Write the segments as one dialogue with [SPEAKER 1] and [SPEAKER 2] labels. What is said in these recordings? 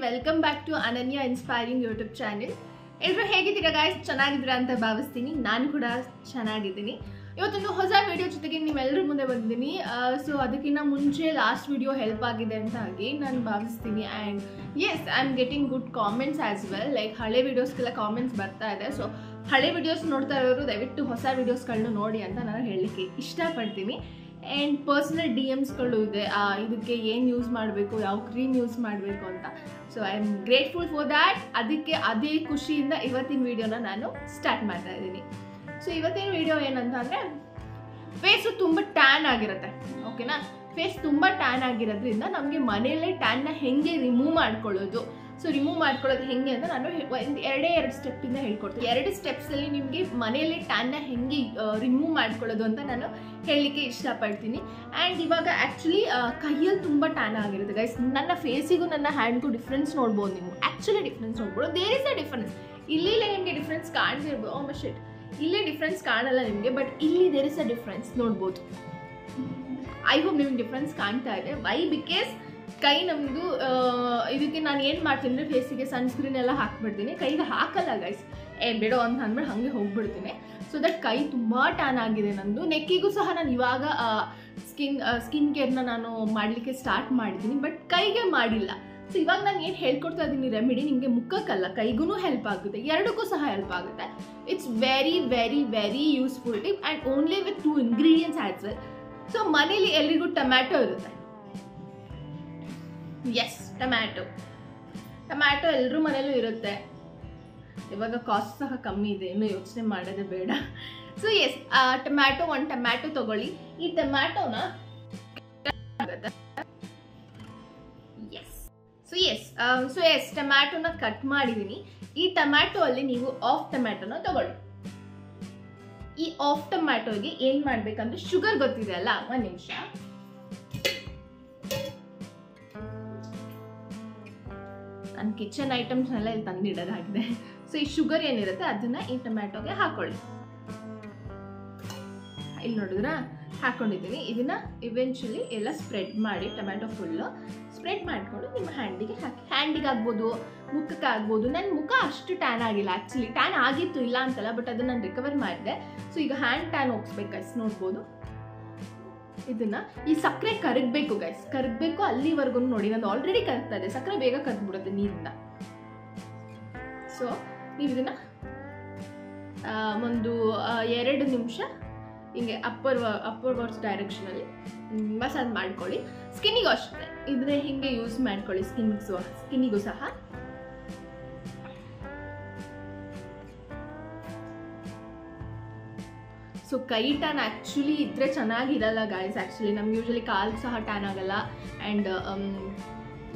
[SPEAKER 1] Welcome back to ಅನನ್ಯ inspiring YouTube channel. ಎಲ್ಲರೂ ಹೇಗಿದ್ದೀರಾ ಗಾಯ್ಸ್? ಚೆನ್ನಾಗಿದ್ದೀರಾ ಅಂತ ಭಾವಿಸ್ತೀನಿ. ನಾನು ಕೂಡ ಚೆನ್ನಾಗಿದ್ದೀನಿ. ಇವತ್ತೊಂದು ಹೊಸ ವಿಡಿಯೋ ಜೊತೆಗೆ ನಿಮ್ಮೆಲ್ಲರ ಮುಂದೆ ಬಂದಿದ್ದೀನಿ. ಸೊ ಅದಕ್ಕಿಂತ ಮುಂಚೆ ಲಾಸ್ಟ್ ವಿಡಿಯೋ ಹೆಲ್ಪ್ ಆಗಿದೆ ಅಂತ ಆಗಿ ನಾನು ಭಾವಿಸ್ತೀನಿ. And yes, I am getting good comments as well. Like ಹಳೆ ವೀಡಿಯೋಸ್ಗೆಲ್ಲ ಕಾಮೆಂಟ್ಸ್ ಬರ್ತಾ ಇದೆ. ಸೊ ಹಳೆ ವೀಡಿಯೋಸ್ ನೋಡ್ತಾ ಇರೋರು ದಯವಿಟ್ಟು ಹೊಸ ವೀಡಿಯೋಸ್ಗಳನ್ನ ನೋಡಿ ಅಂತ ನಾನು ಹೇಳಲಿಕ್ಕೆ ಇಷ್ಟಪಡ್ತೀನಿ. ಆ್ಯಂಡ್ ಪರ್ಸ್ನಲ್ DMsಗಳು ಇದೆ, ಇದಕ್ಕೆ ಏನು ಯೂಸ್ ಮಾಡಬೇಕು, ಯಾವ ಕ್ರೀಮ್ ಯೂಸ್ ಮಾಡಬೇಕು ಅಂತ. So I am grateful for that. ಅದಕ್ಕೆ ಅದೇ ಖುಷಿಯಿಂದ ಇವತ್ತಿನ ವೀಡಿಯೋನ ನಾನು ಸ್ಟಾರ್ಟ್ ಮಾಡ್ತಾ ಇದ್ದೀನಿ. ಸೊ ಇವತ್ತಿನ ವಿಡಿಯೋ ಏನಂತ ಅಂದರೆ, ಫೇಸು ತುಂಬ ಟ್ಯಾನ್ ಆಗಿರುತ್ತೆ, ಓಕೆನಾ? ಫೇಸ್ ತುಂಬ ಟ್ಯಾನ್ ಆಗಿರೋದ್ರಿಂದ ನಮಗೆ ಮನೆಯಲ್ಲೇ ಟ್ಯಾನ್ನ ಹೆಂಗೆ ರಿಮೂವ್ ಮಾಡ್ಕೊಳ್ಳೋದು, ಸೊ ರಿಮೂವ್ ಮಾಡ್ಕೊಳ್ಳೋದು ಹೆಂಗೆ ಅಂತ ನಾನು ಎರಡೇ ಸ್ಟೆಪ್ಪಿಂದ ಹೇಳ್ಕೊಡ್ತೀನಿ. 2 ಸ್ಟೆಪ್ಸಲ್ಲಿ ನಿಮಗೆ ಮನೆಯಲ್ಲೇ ಟ್ಯಾನ್ನ ಹೆಂಗೆ ರಿಮೂವ್ ಮಾಡ್ಕೊಳ್ಳೋದು ಅಂತ ನಾನು ಹೇಳಲಿಕ್ಕೆ ಇಷ್ಟಪಡ್ತೀನಿ. ಆ್ಯಂಡ್ ಇವಾಗ ಆ್ಯಕ್ಚುಲಿ ಕೈಯಲ್ಲಿ ತುಂಬ ಟ್ಯಾನ್ ಆಗಿರುತ್ತೆ ಗೈಸ್. ನನ್ನ ಫೇಸಿಗೂ ನನ್ನ ಹ್ಯಾಂಡ್ಗೂ ಡಿಫ್ರೆನ್ಸ್ ನೋಡ್ಬೋದು ನೀವು. ಆ್ಯಕ್ಚುಲಿ ಡಿಫ್ರೆನ್ಸ್ ನೋಡ್ಬೋದು. There is a difference. ಇಲ್ಲಿ ನಿಮಗೆ ಡಿಫ್ರೆನ್ಸ್ ಕಾಣ್ತಿರ್ಬೋದು. ಓ ಶಿಟ್, ಇಲ್ಲೇ ಡಿಫ್ರೆನ್ಸ್ ಕಾಣಲ್ಲ ನಿಮಗೆ, ಬಟ್ ಇಲ್ಲಿ ದೇರ್ ಇಸ್ ಅ ಡಿಫ್ರೆನ್ಸ್ ನೋಡ್ಬೋದು. ಐ ಹೋಪ್ ನಿಮ್ಗೆ ಡಿಫ್ರೆನ್ಸ್ ಕಾಣ್ತಾ ಇದೆ. ವೈ? ಬಿಕಾಸ್ ಕೈ ನಮ್ಮದು ಇದಕ್ಕೆ ನಾನು ಏನು ಮಾಡ್ತೀನಿ ಅಂದರೆ, ಫೇಸಿಗೆ ಸನ್ಸ್ಕ್ರೀನ್ ಎಲ್ಲ ಹಾಕ್ಬಿಡ್ತೀನಿ. ಕೈಗೆ ಹಾಕಲ್ಲ ಗೈಸ್, ಬಿಡೋ ಅಂತ ಅಂದ್ಬಿಟ್ಟು ಹಾಗೆ ಹೋಗ್ಬಿಡ್ತೀನಿ. ಸೊ ದಟ್ ಕೈ ತುಂಬ ಟ್ಯಾನ್ ಆಗಿದೆ ನಂದು. ನೆಕ್ಕಿಗೂ ಸಹ ನಾನು ಇವಾಗ ಸ್ಕಿನ್ ಕೇರ್ನ ನಾನು ಮಾಡಲಿಕ್ಕೆ ಸ್ಟಾರ್ಟ್ ಮಾಡಿದ್ದೀನಿ, ಬಟ್ ಕೈಗೆ ಮಾಡಿಲ್ಲ. ಸೊ ಇವಾಗ ನಾನು ಏನು ಹೇಳ್ಕೊಡ್ತಾ ಇದ್ದೀನಿ ರೆಮಿಡಿ, ನಿಮಗೆ ಮುಖಕ್ಕಲ್ಲ ಕೈಗೂ ಹೆಲ್ಪ್ ಆಗುತ್ತೆ, ಎರಡಕ್ಕೂ ಸಹ ಹೆಲ್ಪ್ ಆಗುತ್ತೆ. It's very very very useful tip and only with 2 ingredients as well. So ಮನೇಲಿ ಎಲ್ರಿಗೂ ಟೊಮ್ಯಾಟೊ ಇರುತ್ತೆ. ಎಸ್, ಟೊಮ್ಯಾಟೊ ಎಲ್ಲರೂ ಮನೇಲೂ ಇರುತ್ತೆ. ಇವಾಗ ಕಾಸ್ಟ್ ಸಹ ಕಮ್ಮಿ ಇದೆ, ಇನ್ನೂ ಯೋಚನೆ ಮಾಡೋದೇ ಬೇಡ. ಸೊ ಎಸ್, ಒಂದು ಟೊಮ್ಯಾಟೊ ತಗೊಳ್ಳಿ. ಈ ಟೊಮ್ಯಾಟೊನ ಟೊಮ್ಯಾಟೊನ ಕಟ್ ಮಾಡಿದ್ದೀನಿ. ಈ ಟೊಮ್ಯಾಟೊ ಅಲ್ಲಿ ನೀವು ಆಫ್ ಟೊಮ್ಯಾಟೊನ ತಗೊಳ್ಳಿ. ಈ ಆಫ್ ಟೊಮ್ಯಾಟೊಗೆ ಏನ್ ಮಾಡ್ಬೇಕಂದ್ರೆ, ಶುಗರ್ ಗೊತ್ತಿದೆ ಅಲ್ಲ, 1 ನಿಮಿಷ. ನನ್ನ ಕಿಚನ್ ಐಟಮ್ಸ್ನೆಲ್ಲ ಇಲ್ಲಿ ತಂದಿಡೋದಾಗಿದೆ. ಸೊ ಈ ಶುಗರ್ ಏನಿರುತ್ತೆ ಅದನ್ನ ಈ ಟೊಮ್ಯಾಟೊಗೆ ಹಾಕೊಳ್ಳಿ. ಇಲ್ಲಿ ನೋಡಿದ್ರಾ, ಹಾಕೊಂಡಿದ್ದೀನಿ. ಇದನ್ನ ಇವೆಂಚುಲಿ ಎಲ್ಲ ಸ್ಪ್ರೆಡ್ ಮಾಡಿ, ಟೊಮ್ಯಾಟೊ ಫುಲ್ಲು ಸ್ಪ್ರೆಡ್ ಮಾಡಿಕೊಂಡು ನಿಮ್ಮ ಹ್ಯಾಂಡಿಗೆ ಹಾಕಿ. ಹ್ಯಾಂಡಿಗೆ ಆಗ್ಬೋದು, ಮುಖಕ್ಕೆ ಆಗ್ಬೋದು. ನನ್ನ ಮುಖ ಅಷ್ಟು ಟ್ಯಾನ್ ಆಗಿಲ್ಲ, ಆ್ಯಕ್ಚುಲಿ ಟ್ಯಾನ್ ಆಗಿತ್ತು, ಇಲ್ಲ ಅಂತಲ್ಲ, ಬಟ್ ಅದನ್ನ ನಾನು ರಿಕವರ್ ಮಾಡಿದೆ. ಸೊ ಈಗ ಹ್ಯಾಂಡ್ ಟ್ಯಾನ್ ಹೋಗಿಸ್ಬೇಕು ಗೈಸ್, ನೋಡ್ಬೋದು. ಇದನ್ನ ಈ ಸಕ್ಕರೆ ಕರಗಬೇಕು ಗೈಸ್, ಕರಗಬೇಕು. ಅಲ್ಲಿವರೆಗೂ ನೋಡಿ, ನಂದು ಆಲ್ರೆಡಿ ಕರಗ್ತಾ ಇದೆ. ಸಕ್ಕರೆ ಬೇಗ ಕರಗ್ಬಿಡುತ್ತೆ ನೀರಿಂದ. ಸೊ ನೀವು ಇದನ್ನ ಒಂದು 2 ನಿಮಿಷ ಹಿಂಗೆ ಅಪ್ಪರ್ವರ್ಡ್ಸ್ ಡೈರೆಕ್ಷನಲ್ಲಿ ಮಸಾಜ್ ಮಾಡ್ಕೊಳ್ಳಿ. ಸ್ಕಿನ್ನಿಗೂ ಅಷ್ಟೇ ಇದ್ರೆ ಹಿಂಗೆ ಯೂಸ್ ಮಾಡ್ಕೊಳ್ಳಿ, ಸ್ಕಿನ್ನಿಗೂ ಸಹ. ಸೊ ಕೈ ಟ್ಯಾನ್ ಆ್ಯಕ್ಚುಲಿ ಇದ್ರೆ ಚೆನ್ನಾಗಿರಲ್ಲ ಗಾಯ್ಸ್. ಆ್ಯಕ್ಚುಲಿ ನಮ್ಗೆ ಯೂಶಲಿ ಕಾಲು ಸಹ ಟ್ಯಾನ್ ಆಗಲ್ಲ. ಆ್ಯಂಡ್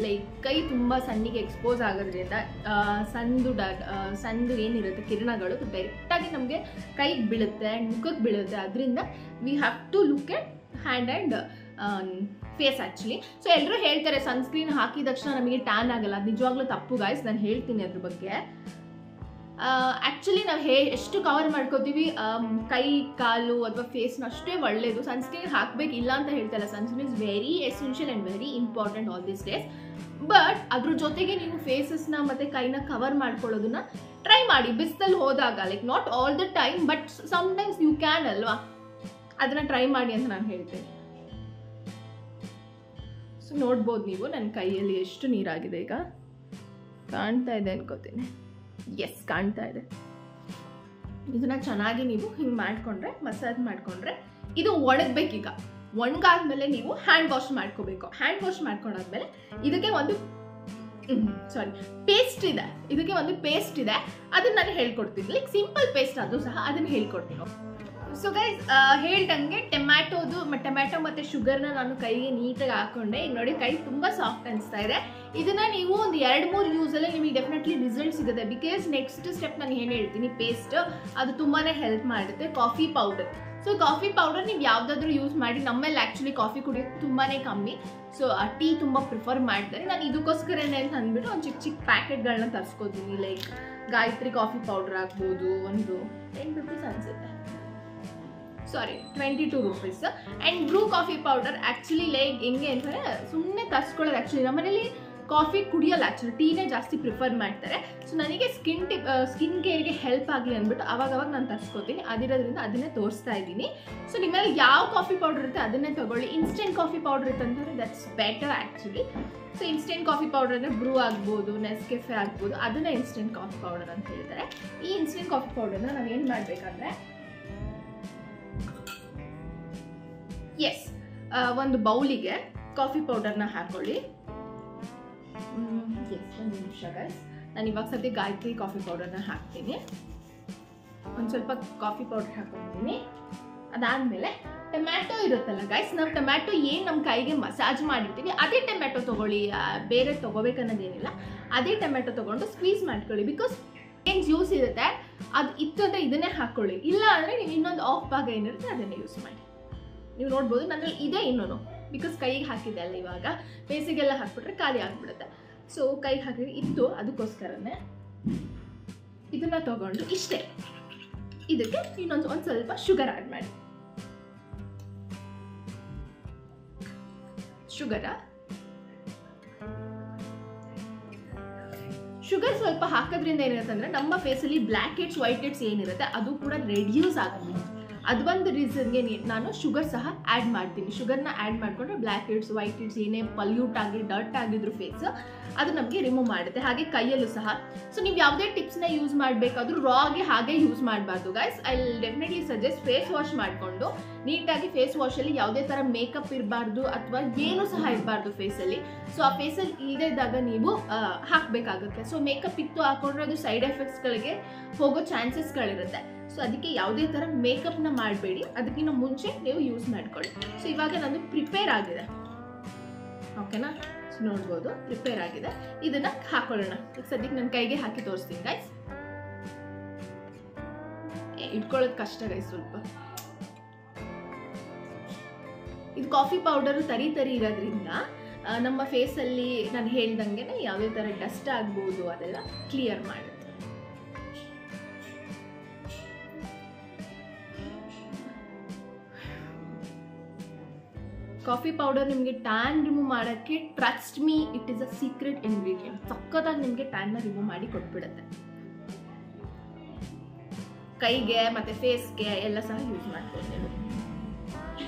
[SPEAKER 1] ಲೈಕ್ ಕೈ ತುಂಬ ಸಣ್ಣಿಗೆ ಎಕ್ಸ್ಪೋಸ್ ಆಗೋದ್ರಿಂದ ಸಣ್ಣದು ಏನಿರುತ್ತೆ ಕಿರಣಗಳು ಡೈರೆಕ್ಟಾಗಿ ನಮಗೆ ಕೈಗೆ ಬೀಳುತ್ತೆ ಆ್ಯಂಡ್ ಮುಖಕ್ಕೆ ಬೀಳುತ್ತೆ. ಅದರಿಂದ we have to look at hand and face actually. So ಎಲ್ಲರೂ ಹೇಳ್ತಾರೆ ಸನ್ಸ್ಕ್ರೀನ್ ಹಾಕಿದ ತಕ್ಷಣ ನಮಗೆ ಟ್ಯಾನ್ ಆಗಲ್ಲ. ಅದು ನಿಜವಾಗ್ಲೂ ತಪ್ಪು ಗಾಯ್ಸ್, ನಾನು ಹೇಳ್ತೀನಿ ಅದ್ರ ಬಗ್ಗೆ. ಆ್ಯಕ್ಚುಲಿ ನಾವು ಎಷ್ಟು ಕವರ್ ಮಾಡ್ಕೋತೀವಿ ಕೈ ಕಾಲು ಅಥವಾ ಫೇಸ್ನ ಅಷ್ಟೇ ಒಳ್ಳೆಯದು. ಸನ್ಸ್ಕ್ರೀನ್ ಹಾಕಬೇಕು ಇಲ್ಲ ಅಂತ ಹೇಳ್ತಾಯಿಲ್ಲ. Sunscreen is very essential and very important all this days. But ಅದ್ರ ಜೊತೆಗೆ ನೀವು ಫೇಸಸ್ನ ಮತ್ತು ಕೈನ ಕವರ್ ಮಾಡ್ಕೊಳ್ಳೋದನ್ನ ಟ್ರೈ ಮಾಡಿ ಬಿಸಿಲಲ್ಲಿ ಹೋದಾಗ. Like not all the time, but sometimes you can ಅಲ್ವಾ, ಅದನ್ನು ಟ್ರೈ ಮಾಡಿ ಅಂತ ನಾನು ಹೇಳ್ತೇನೆ. ಸೊ ನೋಡ್ಬೋದು ನೀವು ನನ್ನ ಕೈಯಲ್ಲಿ ಎಷ್ಟು ನೀರಾಗಿದೆ. ಈಗ ಕಾಣ್ತಾ ಇದೆ ಅನ್ಕೋತೀನಿ. ಎಸ್, ಕಾಣ್ತಾ ಇದೆ. ಇದನ್ನ ಚೆನ್ನಾಗಿ ನೀವು ಹಿಂಗೆ ಮಾಡಿಕೊಂಡ್ರೆ, ಮಸಾಜ್ ಮಾಡಿಕೊಂಡ್ರೆ ಇದು ಒಣಗಬೇಕೀಗ. ಒಣಗಾದ್ಮೇಲೆ ನೀವು ಹ್ಯಾಂಡ್ ವಾಶ್ ಮಾಡ್ಕೋಬೇಕು. ಹ್ಯಾಂಡ್ ವಾಶ್ ಮಾಡ್ಕೊಂಡಾದ್ಮೇಲೆ ಇದಕ್ಕೆ ಒಂದು ಪೇಸ್ಟ್ ಇದೆ. ಇದಕ್ಕೆ ಒಂದು ಪೇಸ್ಟ್ ಇದೆ, ಅದನ್ನ ನಾನು ಹೇಳ್ಕೊಡ್ತೀನಿ. ಲೈಕ್ ಸಿಂಪಲ್ ಪೇಸ್ಟ್, ಅದು ಸಹ ಅದನ್ನ ಹೇಳ್ಕೊಡ್ತೀನಿ. ಸೊ ಗೈಸ್, ಹೇಳ್ದಂಗೆ ಟೊಮ್ಯಾಟೊ ಮತ್ತು ಶುಗರ್ನ ನಾನು ಕೈಗೆ ನೀಟಾಗಿ ಹಾಕೊಂಡೆ. ಈಗ ನೋಡಿ, ಕೈ ತುಂಬ ಸಾಫ್ಟ್ ಅನಿಸ್ತಾ ಇದೆ. ಇದನ್ನ ನೀವು ಒಂದು 2-3 ಯೂಸಲ್ಲಿ ನಿಮಗೆ ಡೆಫಿನೆಟ್ಲಿ ರಿಸಲ್ಟ್ ಸಿಗುತ್ತೆ. ಬಿಕಾಸ್ ನೆಕ್ಸ್ಟ್ ಸ್ಟೆಪ್ ನಾನು ಏನು ಹೇಳ್ತೀನಿ, ಪೇಸ್ಟ್, ಅದು ತುಂಬಾ ಹೆಲ್ಪ್ ಮಾಡುತ್ತೆ. Coffee powder. So coffee powder ನೀವು ಯಾವುದಾದ್ರೂ ಯೂಸ್ ಮಾಡಿ. ನಮ್ಮಲ್ಲಿ ಆ್ಯಕ್ಚುಲಿ ಕಾಫಿ ಕುಡಿಯೋದು ತುಂಬಾ ಕಮ್ಮಿ. ಸೊ ಟೀ ತುಂಬ ಪ್ರಿಫರ್ ಮಾಡ್ತಾರೆ. ನಾನು ಇದಕ್ಕೋಸ್ಕರನೇ ಅಂತ ಅಂದ್ಬಿಟ್ಟು ಒಂದು ಚಿಕ್ಕ ಪ್ಯಾಕೆಟ್ಗಳನ್ನ ತರಿಸ್ಕೋತೀನಿ. ಲೈಕ್ ಗಾಯತ್ರಿ ಕಾಫಿ ಪೌಡರ್ ಆಗ್ಬೋದು, ಒಂದು 10 ರೂಪೀಸ್ ಅನಿಸುತ್ತೆ, ಸಾರಿ 22 rupees. And Bru coffee powder actually like ಹೆಂಗೆ ಅಂತಂದರೆ ಸುಮ್ಮನೆ ತರಿಸ್ಕೊಳ್ಳೋದು. ಆ್ಯಕ್ಚುಲಿ ನಮ್ಮನೇಲಿ ಕಾಫಿ ಕುಡಿಯೋಲ್ಲ, ಆ್ಯಕ್ಚುಲಿ ಟೀನೇ ಜಾಸ್ತಿ ಪ್ರಿಫರ್ ಮಾಡ್ತಾರೆ. ಸೊ ನನಗೆ ಸ್ಕಿನ್ ಕೇರ್ಗೆ ಹೆಲ್ಪ್ ಆಗಲಿ ಅಂದ್ಬಿಟ್ಟು ಅವಾಗವಾಗ ನಾನು ತರಿಸ್ಕೋತೀನಿ. ಅದಿರೋದ್ರಿಂದ ಅದನ್ನೇ ತೋರಿಸ್ತಾ ಇದ್ದೀನಿ. ಸೊ ನಿಮ್ಮಲ್ಲಿ ಯಾವ ಕಾಫಿ ಪೌಡರ್ ಇರುತ್ತೆ ಅದನ್ನೇ ತೊಗೊಳ್ಳಿ. ಇನ್ಸ್ಟೆಂಟ್ ಕಾಫಿ ಪೌಡರ್ ಇತ್ತು ಅಂತಂದರೆ that's better actually. So instant coffee powder ಅಂದರೆ ಬ್ರೂ ಆಗ್ಬೋದು, ನೆಸ್ಕೆಫೆ ಆಗ್ಬೋದು, ಅದನ್ನು ಇನ್ಸ್ಟೆಂಟ್ ಕಾಫಿ ಪೌಡರ್ ಅಂತ ಹೇಳ್ತಾರೆ. ಈ ಇನ್ಸ್ಟೆಂಟ್ ಕಾಫಿ ಪೌಡರ್ನ ನಾವೇನು ಮಾಡಬೇಕಂದ್ರೆ, ಎಸ್, ಒಂದು ಬೌಲಿಗೆ ಕಾಫಿ ಪೌಡರ್ನ ಹಾಕೊಳ್ಳಿ. ಎಸ್, ಒಂದು ನಿಮಿಷ ಗೈಸ್, ನಾನು ಇವಾಗ ಸದ್ಯ ಗಾಯತ್ರಿ ಕಾಫಿ ಪೌಡರ್ನ ಹಾಕ್ತೀನಿ. ಒಂದು ಸ್ವಲ್ಪ ಕಾಫಿ ಪೌಡರ್ ಹಾಕ್ಕೊತೀನಿ. ಅದಾದಮೇಲೆ ಟೊಮ್ಯಾಟೊ ಇರುತ್ತಲ್ಲ ಗೈಸ್, ನಾವು ಟೊಮ್ಯಾಟೊ ಏನು ನಮ್ಮ ಕೈಗೆ ಮಸಾಜ್ ಮಾಡಿರ್ತೀವಿ ಅದೇ ಟೊಮ್ಯಾಟೊ ತೊಗೊಳ್ಳಿ, ಬೇರೆ ತೊಗೋಬೇಕನ್ನೋದೇನಿಲ್ಲ. ಅದೇ ಟೊಮ್ಯಾಟೊ ತೊಗೊಂಡು ಸ್ಕ್ವೀಸ್ ಮಾಡ್ಕೊಳ್ಳಿ. ಬಿಕಾಸ್ ಏನು ಜ್ಯೂಸ್ ಇರುತ್ತೆ ಅದು ಇತ್ತು ಅಂದರೆ ಇದನ್ನೇ ಹಾಕ್ಕೊಳ್ಳಿ. ಇಲ್ಲ ಅಂದರೆ ನೀವು ಇನ್ನೊಂದು ಆಫ್ ಭಾಗ ಏನಿರುತ್ತೆ ಅದನ್ನೇ ಯೂಸ್ ಮಾಡಿ. ನೀವು ನೋಡ್ಬೋದು ನನ್ನಲ್ಲಿ ಇದೆ ಇನ್ನೂ, ಬಿಕಾಸ್ ಕೈಗೆ ಹಾಕಿದೆ ಅಲ್ಲ, ಇವಾಗ ಬೇಸಿಗೆಲ್ಲ ಹಾಕ್ಬಿಟ್ರೆ ಖಾಲಿ ಆಗಿಬಿಡುತ್ತೆ. ಸೊ ಕೈಗೆ ಹಾಕಿದ್ರೆ ಇತ್ತು, ಅದಕ್ಕೋಸ್ಕರನೇ ಇದನ್ನು ತೊಗೊಂಡು ಇಷ್ಟೇ. ಇದಕ್ಕೆ ಇನ್ನೊಂದು ಸ್ವಲ್ಪ ಶುಗರ್ ಆ್ಯಡ್ ಮಾಡಿ. ಶುಗರ್ ಸ್ವಲ್ಪ ಹಾಕೋದ್ರಿಂದ ಏನಿರುತ್ತೆ ಅಂದರೆ ನಮ್ಮ ಫೇಸಲ್ಲಿ ಬ್ಲ್ಯಾಕ್ ಹೆಡ್ಸ್ ವೈಟ್ ಹೆಡ್ಸ್ ಏನಿರುತ್ತೆ ಅದು ಕೂಡ ರೆಡ್ಯೂಸ್ ಆಗುತ್ತೆ. ಅದು ಒಂದು ರೀಸನ್ಗೆ ನಾನು ಶುಗರ್ ಸಹ ಆ್ಯಡ್ ಮಾಡ್ತೀನಿ. ಶುಗರ್ನ ಆ್ಯಡ್ ಮಾಡಿಕೊಂಡ್ರೆ ಬ್ಲ್ಯಾಕ್ ಹೆಡ್ಸ್ ವೈಟ್ ಹೆಡ್ಸ್ ಏನೇ ಪಲ್ಯೂಟ್ ಆಗಿ ಡರ್ಟ್ ಆಗಿದ್ರು ಫೇಸ್ ಅದು ನಮಗೆ ರಿಮೂವ್ ಮಾಡುತ್ತೆ. ಹಾಗೆ ಕೈಯಲ್ಲೂ ಸಹ. ಸೊ ನೀವು ಯಾವುದೇ ಟಿಪ್ಸ್ನ ಯೂಸ್ ಮಾಡಬೇಕಾದ್ರೂ ರಾ ಆಗಿ ಹಾಗೆ ಯೂಸ್ ಮಾಡಬಾರ್ದು guys. I definitely suggest face wash ಮಾಡಿಕೊಂಡು ನೀಟಾಗಿ ಫೇಸ್ ವಾಶಲ್ಲಿ ಯಾವುದೇ ಥರ ಮೇಕಪ್ ಇರಬಾರ್ದು ಅಥವಾ ಏನೂ ಸಹ ಇರಬಾರ್ದು ಫೇಸಲ್ಲಿ. ಸೊ ಆ ಫೇಸಲ್ಲಿ ಇಲ್ಲದೇ ಇದ್ದಾಗ ನೀವು ಹಾಕಬೇಕಾಗುತ್ತೆ. ಸೊ ಮೇಕಪ್ ಇತ್ತು ಹಾಕೊಂಡ್ರೆ ಅದು ಸೈಡ್ ಎಫೆಕ್ಟ್ಸ್ಗಳಿಗೆ ಹೋಗೋ ಚಾನ್ಸಸ್ಗಳಿರುತ್ತೆ. ಸೊ ಅದಕ್ಕೆ ಯಾವುದೇ ಥರ ಮೇಕಪ್ನ ಮಾಡಬೇಡಿ, ಅದಕ್ಕಿಂತ ಮುಂಚೆ ನೀವು ಯೂಸ್ ಮಾಡ್ಕೊಳ್ಳಿ. ಸೊ ಇವಾಗ ನಂದು ಪ್ರಿಪೇರ್ ಆಗಿದೆ, ಓಕೆನಾ? ಸೊ ನೋಡ್ಬೋದು ಪ್ರಿಪೇರ್ ಆಗಿದೆ. ಇದನ್ನ ಹಾಕೊಳ್ಳೋಣ. ಈಗ ಸದ್ಯಕ್ಕೆ ನನ್ನ ಕೈಗೆ ಹಾಕಿ ತೋರಿಸ್ತೀನಿ ಗೈಸ್. ಇಟ್ಕೊಳ್ಳೋದು ಕಷ್ಟ ಗೈಸ್ ಸ್ವಲ್ಪ. ಇದು ಕಾಫಿ ಪೌಡರ್ ತರಿ ಇರೋದ್ರಿಂದ ನಮ್ಮ ಫೇಸಲ್ಲಿ ನಾನು ಹೇಳ್ದಂಗೆ ಯಾವುದೇ ಥರ ಡಸ್ಟ್ ಆಗ್ಬೋದು ಅದೆಲ್ಲ ಕ್ಲಿಯರ್ ಮಾಡುತ್ತೆ. ಕಾಫಿ ಪೌಡರ್ ನಿಮಗೆ ಟ್ಯಾನ್ ರಿಮೂವ್ ಮಾಡೋಕ್ಕೆ, trust me, it is a secret ingredient. ಸಖತ್ತಾಗಿ ನಿಮಗೆ ಟ್ಯಾನ್ನ ರಿಮೂವ್ ಮಾಡಿ ಕೊಟ್ಬಿಡುತ್ತೆ. ಕೈಗೆ ಮತ್ತು ಫೇಸ್ಗೆ ಎಲ್ಲ ಸಹ ಯೂಸ್ ಮಾಡ್ಬೋದು ನೀವು.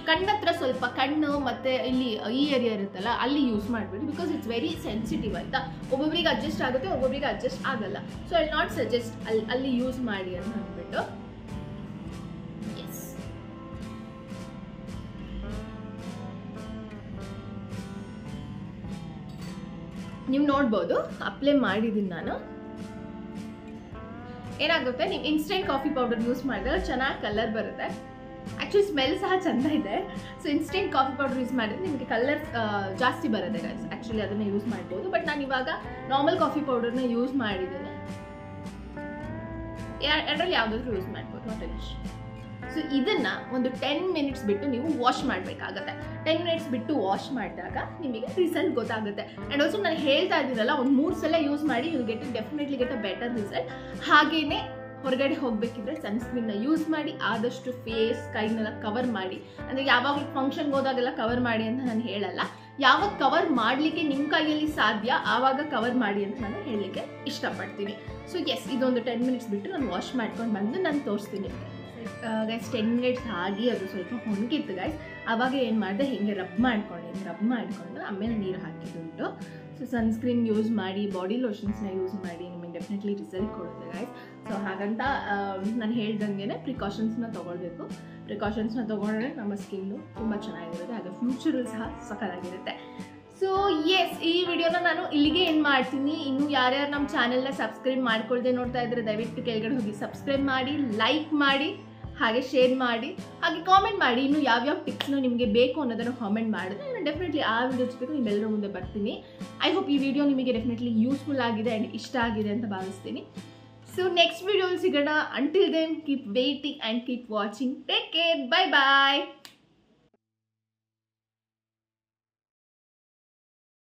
[SPEAKER 1] ಕಣ್ಣತ್ರ ಸ್ವಲ್ಪ ಕಣ್ಣು ಮತ್ತು ಇಲ್ಲಿ ಈ ಏರಿಯಾ ಇರುತ್ತಲ್ಲ ಅಲ್ಲಿ ಯೂಸ್ ಮಾಡಿಬಿಡಿ. ಬಿಕಾಸ್ ಇಟ್ಸ್ ವೆರಿ ಸೆನ್ಸಿಟಿವ್ ಆಯಿತಾ. ಒಬ್ಬೊಬ್ರಿಗೆ ಅಡ್ಜಸ್ಟ್ ಆಗುತ್ತೆ, ಒಬ್ಬೊಬ್ರಿಗೆ ಅಡ್ಜಸ್ಟ್ ಆಗಲ್ಲ. ಸೊ ಐ ನಾಟ್ ಸಜೆಸ್ಟ್ ಅಲ್ಲಿ ಯೂಸ್ ಮಾಡಿ ಅಂತ ಅಂದ್ಬಿಟ್ಟು. ನೀವು ನೋಡ್ಬೋದು ಅಪ್ಲೈ ಮಾಡಿದ್ದೀನಿ ನಾನು. ಏನಾಗುತ್ತೆ, ನೀವು ಇನ್ಸ್ಟೆಂಟ್ ಕಾಫಿ ಪೌಡರ್ ಯೂಸ್ ಮಾಡಿದ್ರೆ ಚೆನ್ನಾಗಿ ಕಲರ್ ಬರುತ್ತೆ. ಆ್ಯಕ್ಚುಲಿ ಸ್ಮೆಲ್ ಸಹ ಚೆಂದ ಇದೆ. So instant coffee powder use ಮಾಡಿದ್ರೆ ನಿಮಗೆ ಕಲರ್ ಜಾಸ್ತಿ ಬರುತ್ತೆ ಗೈಸ್. ಆ್ಯಕ್ಚುಲಿ ಅದನ್ನು ಯೂಸ್ ಮಾಡ್ಬೋದು. ಬಟ್ ನಾನು ಇವಾಗ ನಾರ್ಮಲ್ ಕಾಫಿ ಪೌಡರ್ನ ಯೂಸ್ ಮಾಡಿದ್ದೇನೆ. ಎರಡರಲ್ಲಿ ಯಾವುದಾದ್ರೂ ಯೂಸ್ ಮಾಡ್ಬೋದು, ನಾಟ್ ಅನ್ ಇಶ್ಯೂ. ಸೊ ಇದನ್ನು ಒಂದು 10 ಮಿನಿಟ್ಸ್ ಬಿಟ್ಟು ನೀವು ವಾಶ್ ಮಾಡಬೇಕಾಗತ್ತೆ. 10 ಮಿನಿಟ್ಸ್ ಬಿಟ್ಟು ವಾಶ್ ಮಾಡಿದಾಗ ನಿಮಗೆ ರಿಸಲ್ಟ್ ಗೊತ್ತಾಗುತ್ತೆ. ಆ್ಯಂಡ್ ಆಲ್ಸೋ ನಾನು ಹೇಳ್ತಾ ಇದ್ದೀನಲ್ಲ, ಒಂದು 3 ಸಲ ಯೂಸ್ ಮಾಡಿ you definitely get a better result. ಹಾಗೆಯೇ ಹೊರಗಡೆ ಹೋಗಬೇಕಿದ್ರೆ ಸನ್ಸ್ಕ್ರೀನ್ನ ಯೂಸ್ ಮಾಡಿ. ಆದಷ್ಟು ಫೇಸ್ ಕೈನೆಲ್ಲ ಕವರ್ ಮಾಡಿ. ಅಂದರೆ ಯಾವಾಗ ಫಂಕ್ಷನ್ಗೆ ಹೋದಾಗೆಲ್ಲ ಕವರ್ ಮಾಡಿ ಅಂತ ನಾನು ಹೇಳಲ್ಲ. ಯಾವಾಗ ಕವರ್ ಮಾಡಲಿಕ್ಕೆ ನಿಮ್ಮ ಕೈಯಲ್ಲಿ ಸಾಧ್ಯ ಆವಾಗ ಕವರ್ ಮಾಡಿ ಅಂತ ನಾನು ಹೇಳಲಿಕ್ಕೆ ಇಷ್ಟಪಡ್ತೀನಿ. ಸೊ ಎಸ್, ಇದೊಂದು 10 ಮಿನಿಟ್ಸ್ ಬಿಟ್ಟು ನಾನು ವಾಶ್ ಮಾಡ್ಕೊಂಡು ಬಂದು ನಾನು ತೋರಿಸ್ತೀನಿ ಗೈಸ್. 10 ಮಿನಿಟ್ಸ್ ಆಗಿ ಅದು ಸ್ವಲ್ಪ ಹೊಣಗಿತ್ತು ಗೈಸ್. ಆವಾಗ ಏನು ಮಾಡಿದೆ, ಹೀಗೆ ರಬ್ ಮಾಡಿಕೊಂಡು ಆಮೇಲೆ ನೀರು ಹಾಕಿದುಂಟು. ಸೊ ಸನ್ಸ್ಕ್ರೀನ್ ಯೂಸ್ ಮಾಡಿ, ಬಾಡಿ ಲೋಷನ್ಸ್ನ ಯೂಸ್ ಮಾಡಿ, ನಿಮಗೆ ಡೆಫಿನೆಟ್ಲಿ ರಿಸಲ್ಟ್ ಕೊಡುತ್ತೆ ಗೈಸ್. ಸೊ ಹಾಗಂತ ನಾನು ಹೇಳ್ದಂಗೆ ಪ್ರಿಕಾಷನ್ಸ್ನ ತೊಗೊಳ್ಬೇಕು. ಪ್ರಿಕಾಷನ್ಸ್ನ ತೊಗೊಂಡ್ರೆ ನಮ್ಮ ಸ್ಕಿನ್ನು ತುಂಬ ಚೆನ್ನಾಗಿರುತ್ತೆ. ಹಾಗೆ ಫ್ಯೂಚರು ಸಹ ಸಖತ್ತಾಗಿರುತ್ತೆ. ಸೊ ಎಸ್, ಈ ವಿಡಿಯೋನ ನಾನು ಇಲ್ಲಿಗೆ ಏನು ಮಾಡ್ತೀನಿ. ಇನ್ನು ಯಾರ್ಯಾರು ನಮ್ಮ ಚಾನೆಲ್ನ ಸಬ್ಸ್ಕ್ರೈಬ್ ಮಾಡ್ಕೊಳ್ದೆ ನೋಡ್ತಾ ಇದ್ದರೆ ದಯವಿಟ್ಟು ಕೆಳಗಡೆ ಹೋಗಿ ಸಬ್ಸ್ಕ್ರೈಬ್ ಮಾಡಿ, ಲೈಕ್ ಮಾಡಿ, ಹಾಗೆ ಶೇರ್ ಮಾಡಿ, ಹಾಗೆ ಕಾಮೆಂಟ್ ಮಾಡಿ. ಇನ್ನು ಯಾವ್ಯಾವ ಟಿಪ್ಸ್ನು ನಿಮಗೆ ಬೇಕು ಅನ್ನೋದನ್ನು ಕಾಮೆಂಟ್ ಮಾಡಿದ್ರೆ ನಾನು ಡೆಫಿನೆಟ್ಲಿ ಆ ವಿಡಿಯೋ ಜೊತೆಗೆ ನಿಮ್ಮೆಲ್ಲರ ಮುಂದೆ ಬರ್ತೀನಿ. ಐ ಹೋಪ್ ಈ ವಿಡಿಯೋ ನಿಮಗೆ ಡೆಫಿನೆಟ್ಲಿ ಯೂಸ್ಫುಲ್ ಆಗಿದೆ ಆ್ಯಂಡ್ ಇಷ್ಟ ಆಗಿದೆ ಅಂತ ಭಾವಿಸ್ತೀನಿ. ಸೊ ನೆಕ್ಸ್ಟ್ ವಿಡಿಯೋಲಿ ಸಿಗೋಣ. Until then keep waiting and keep watching. Take care. Bye bye.